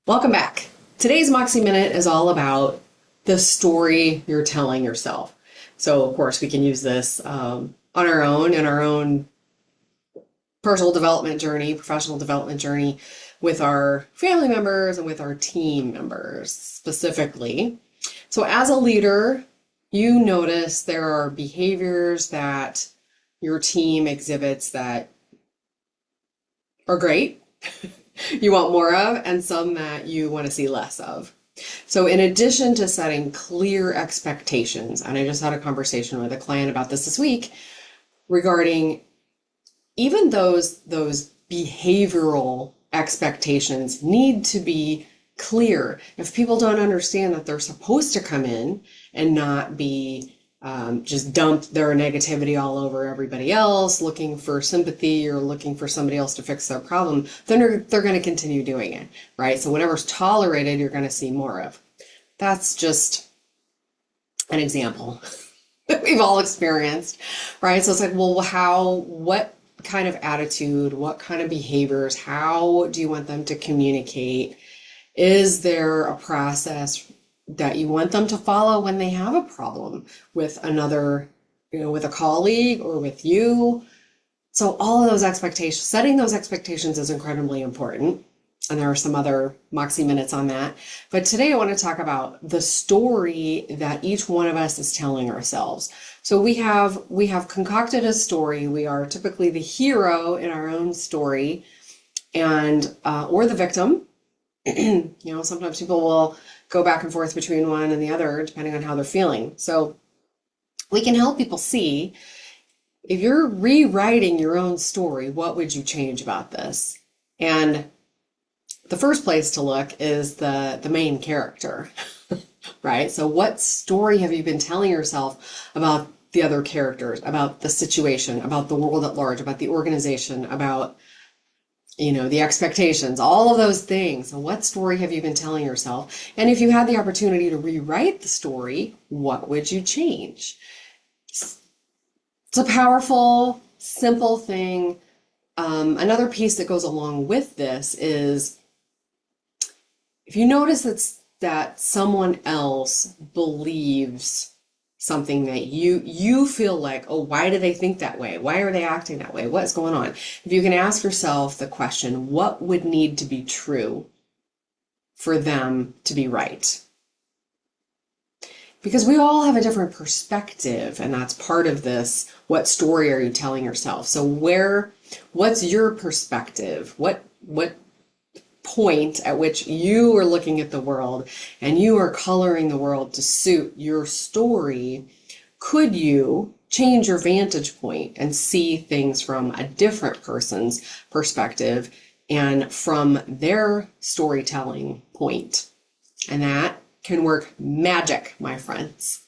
Welcome back. Today's Moxie Minute is all about the story you're telling yourself. So, of course, we can use this on our own, in our own personal development journey, professional development journey with our family members and with our team members specifically. So, as a leader, you notice there are behaviors that your team exhibits that are great, you want more of, and some that you want to see less of. So, in addition to setting clear expectations, and I just had a conversation with a client about this week regarding even those behavioral expectations need to be clear. If people don't understand that they're supposed to come in and not be just dump their negativity all over everybody else, looking for sympathy or looking for somebody else to fix their problem, then they're going to continue doing it, right? So whatever's tolerated, you're going to see more of. That's just an example that we've all experienced, right? So it's like, well, what kind of attitude, what kind of behaviors, how do you want them to communicate? Is there a process that you want them to follow when they have a problem with another, with a colleague or with you? So all of those expectations, setting those expectations is incredibly important. And there are some other Moxie Minutes on that. But today I want to talk about the story that each one of us is telling ourselves. So we have concocted a story. We are typically the hero in our own story, and or the victim. Sometimes people will go back and forth between one and the other depending on how they're feeling. So we can help people see, if you're rewriting your own story, what would you change about this? And the first place to look is the main character, right? So what story have you been telling yourself about the other characters, about the situation, about the world at large, about the organization, about the expectations, all of those things. So what story have you been telling yourself? And if you had the opportunity to rewrite the story, what would you change? It's a powerful, simple thing. Another piece that goes along with this is, if you notice that someone else believes something that you feel like, oh, why do they think that way? Why are they acting that way? What's going on? If you can ask yourself the question, what would need to be true for them to be right? Because we all have a different perspective, and that's part of this. What story are you telling yourself? So what's your perspective? What point at which you are looking at the world and you are coloring the world to suit your story? Could you change your vantage point and see things from a different person's perspective and from their storytelling point? And that can work magic, my friends.